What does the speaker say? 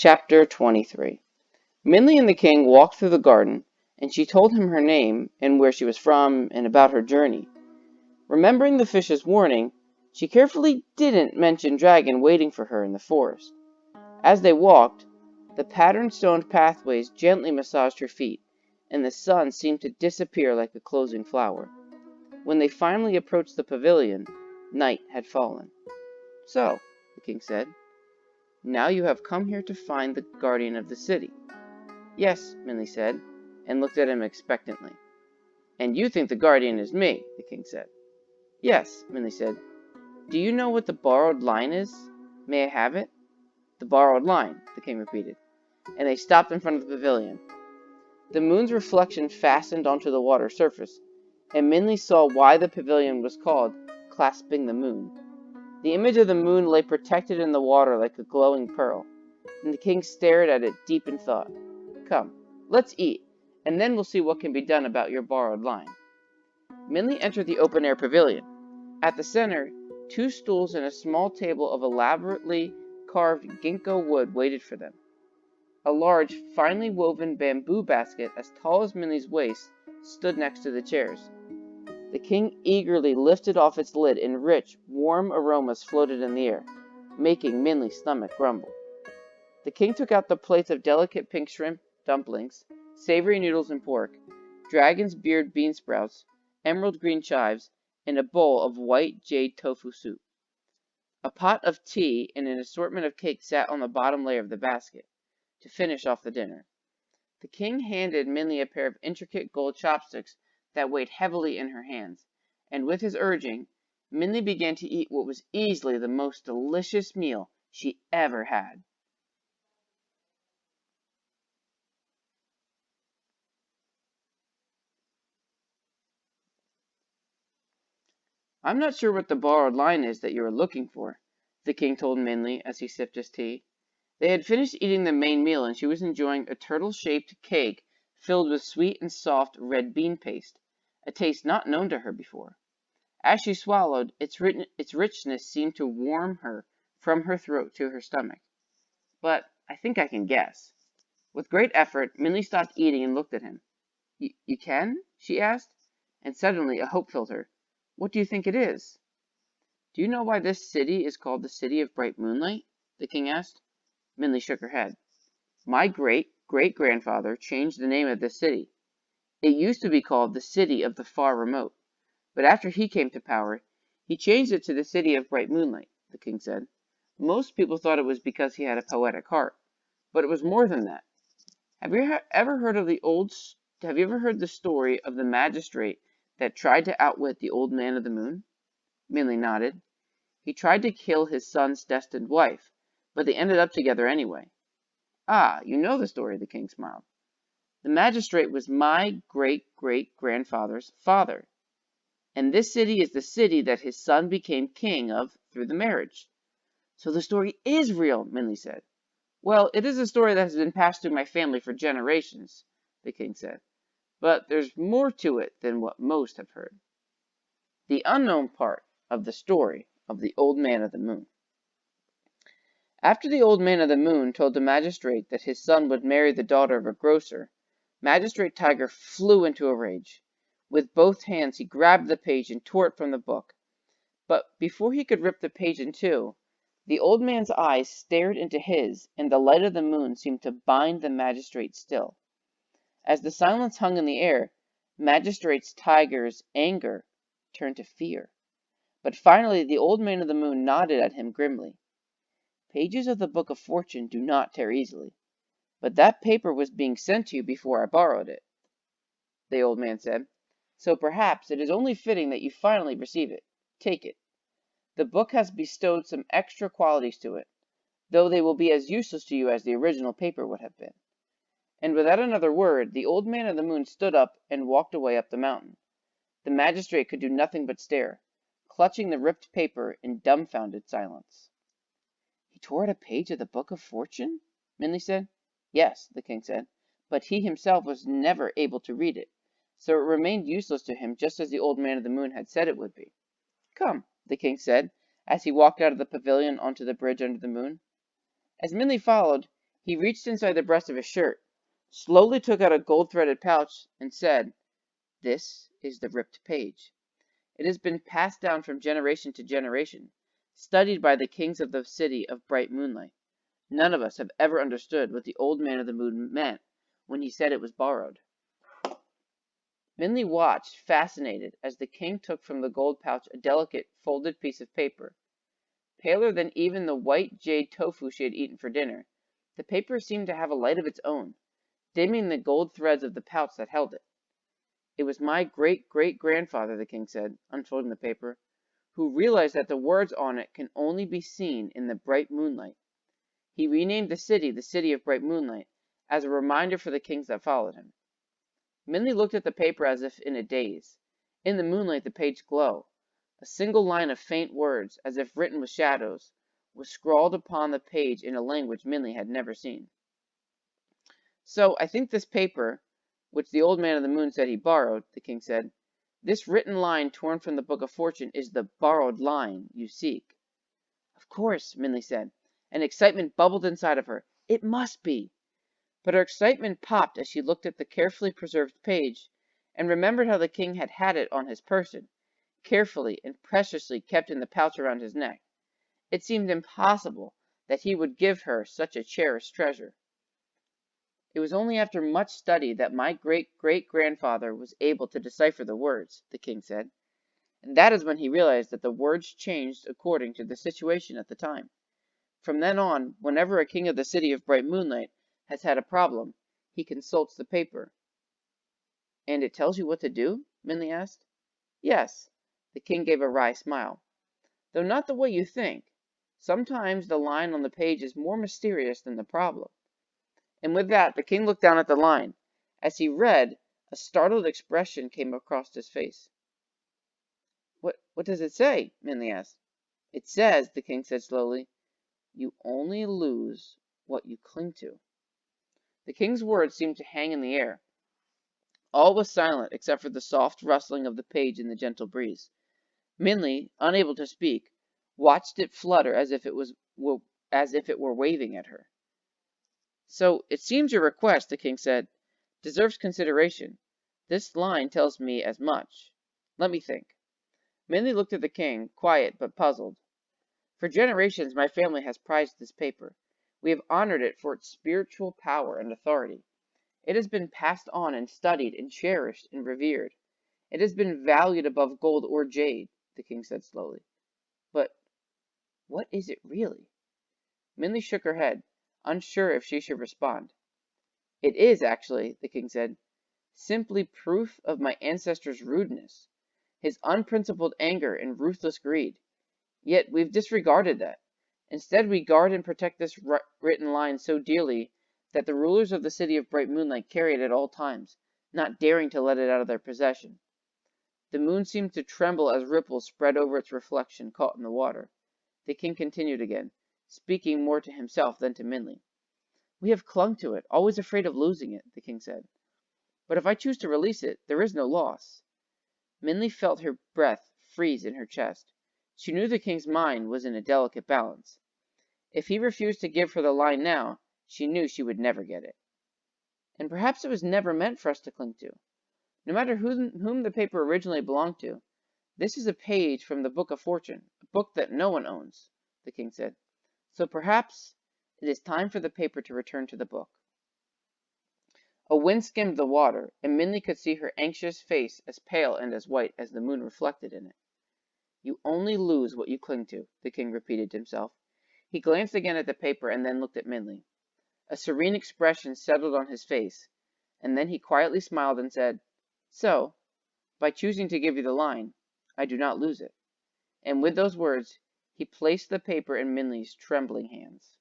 Chapter 23. Minley and the king walked through the garden, and she told him her name and where she was from and about her journey. Remembering the fish's warning, she carefully didn't mention Dragon waiting for her in the forest. As they walked, the pattern-stoned pathways gently massaged her feet, and the sun seemed to disappear like a closing flower. When they finally approached the pavilion, night had fallen. "So," the king said, "now you have come here to find the guardian of the city." "Yes," Minley said, and looked at him expectantly. "And you think the guardian is me," the king said. "Yes," Minley said. "Do you know what the borrowed line is? May I have it?" "The borrowed line," the king repeated, and they stopped in front of the pavilion. The moon's reflection fastened onto the water surface, and Minley saw why the pavilion was called Clasping the Moon. The image of the moon lay protected in the water like a glowing pearl, and the king stared at it deep in thought. "Come, let's eat, and then we'll see what can be done about your borrowed line." Minley entered the open-air pavilion. At the center, 2 stools and a small table of elaborately carved ginkgo wood waited for them. A large, finely woven bamboo basket as tall as Minley's waist stood next to the chairs. The king eagerly lifted off its lid, and rich, warm aromas floated in the air, making Minley's stomach grumble. The king took out the plates of delicate pink shrimp dumplings, savory noodles and pork, dragon's beard bean sprouts, emerald green chives, and a bowl of white jade tofu soup. A pot of tea and an assortment of cakes sat on the bottom layer of the basket, to finish off the dinner. The king handed Minley a pair of intricate gold chopsticks that weighed heavily in her hands, and with his urging, Minley began to eat what was easily the most delicious meal she ever had. "I'm not sure what the borrowed line is that you are looking for," the king told Minley as he sipped his tea. They had finished eating the main meal, and she was enjoying a turtle-shaped cake filled with sweet and soft red bean paste, a taste not known to her before. As she swallowed, its richness seemed to warm her from her throat to her stomach. "But I think I can guess." With great effort, Minley stopped eating and looked at him. You can?" she asked, and suddenly a hope filled her. "What do you think it is?" "Do you know why this city is called the City of Bright Moonlight?" the king asked. Minley shook her head. "My great-great-grandfather changed the name of this city. It used to be called the City of the Far Remote, but after he came to power, he changed it to the City of Bright Moonlight," the king said. "Most people thought it was because he had a poetic heart, but it was more than that. Have you ever heard the story of the magistrate that tried to outwit the old man of the moon?" Minley nodded. "He tried to kill his son's destined wife, but they ended up together anyway." "Ah, you know the story," the king smiled. "The magistrate was my great-great-grandfather's father, and this city is the city that his son became king of through the marriage." "So the story is real," Minley said. "Well, it is a story that has been passed through my family for generations," the king said. "But there's more to it than what most have heard. The unknown part of the story of the Old Man of the Moon." After the Old Man of the Moon told the magistrate that his son would marry the daughter of a grocer, Magistrate Tiger flew into a rage. With both hands he grabbed the page and tore it from the book. But before he could rip the page in two, the old man's eyes stared into his, and the light of the moon seemed to bind the magistrate still. As the silence hung in the air, Magistrate Tiger's anger turned to fear. But finally the Old Man of the Moon nodded at him grimly. "Pages of the Book of Fortune do not tear easily, but that paper was being sent to you before I borrowed it," the old man said. "So perhaps it is only fitting that you finally receive it. Take it. The book has bestowed some extra qualities to it, though they will be as useless to you as the original paper would have been." And without another word, the Old Man of the Moon stood up and walked away up the mountain. The magistrate could do nothing but stare, clutching the ripped paper in dumbfounded silence. "He tore out a page of the Book of Fortune?" Minley said. "Yes," the king said, "but he himself was never able to read it, so it remained useless to him just as the Old Man of the Moon had said it would be." "Come," the king said, as he walked out of the pavilion onto the bridge under the moon. As Minley followed, He reached inside the breast of his shirt, slowly took out a gold-threaded pouch, and said, "This is the ripped page. It has been passed down from generation to generation, studied by the kings of the city of bright moonlight. None of us have ever understood what the old man of the moon meant when he said it was borrowed." Minley watched, fascinated, as the king took from the gold pouch a delicate, folded piece of paper. Paler than even the white jade tofu she had eaten for dinner, the paper seemed to have a light of its own, dimming the gold threads of the pouch that held it. "It was my great-great-grandfather," the king said, unfolding the paper, "who realized that the words on it can only be seen in the bright moonlight. He renamed the city of bright moonlight, as a reminder for the kings that followed him." Minley looked at the paper as if in a daze. In the moonlight the page glowed. A single line of faint words, as if written with shadows, was scrawled upon the page in a language Minley had never seen. "So I think this paper, which the old man of the moon said he borrowed," the king said, "this written line torn from the book of fortune is the borrowed line you seek." "Of course," Minley said, and excitement bubbled inside of her. "It must be." But her excitement popped as she looked at the carefully preserved page, and remembered how the king had had it on his person, carefully and preciously kept in the pouch around his neck. It seemed impossible that he would give her such a cherished treasure. "It was only after much study that my great-great-grandfather was able to decipher the words," the king said, "and that is when he realized that the words changed according to the situation at the time. From then on, whenever a king of the city of bright moonlight has had a problem, he consults the paper." "And it tells you what to do?" Minley asked. "Yes." The king gave a wry smile. "Though not the way you think. Sometimes the line on the page is more mysterious than the problem." And with that, the king looked down at the line. As he read, a startled expression came across his face. What does it say?" Minley asked. "It says," the king said slowly, "you only lose what you cling to." The king's words seemed to hang in the air. All was silent except for the soft rustling of the page in the gentle breeze. Minley, unable to speak, watched it flutter as if it were waving at her. "So it seems your request," the king said, "deserves consideration. This line tells me as much. Let me think." Minley looked at the king, quiet but puzzled. "For generations my family has prized this paper. We have honored it for its spiritual power and authority. It has been passed on and studied and cherished and revered. It has been valued above gold or jade," the king said slowly. "But what is it really?" Minley shook her head, unsure if she should respond. "It is, actually," the king said, "simply proof of my ancestor's rudeness, his unprincipled anger and ruthless greed. Yet we've disregarded that. Instead, we guard and protect this written line so dearly that the rulers of the city of bright moonlight carry it at all times, not daring to let it out of their possession." The moon seemed to tremble as ripples spread over its reflection caught in the water. The king continued again, speaking more to himself than to Minley. "We have clung to it, always afraid of losing it," the king said. "But if I choose to release it, there is no loss." Minley felt her breath freeze in her chest. She knew the king's mind was in a delicate balance. If he refused to give her the line now, she knew she would never get it. "And perhaps it was never meant for us to cling to. No matter whom the paper originally belonged to, this is a page from the book of fortune, a book that no one owns," the king said. "So perhaps it is time for the paper to return to the book." A wind skimmed the water, and Minley could see her anxious face as pale and as white as the moon reflected in it. "You only lose what you cling to," the king repeated to himself. He glanced again at the paper and then looked at Minley. A serene expression settled on his face, and then he quietly smiled and said, "So, by choosing to give you the line, I do not lose it." And with those words, he placed the paper in Minley's trembling hands.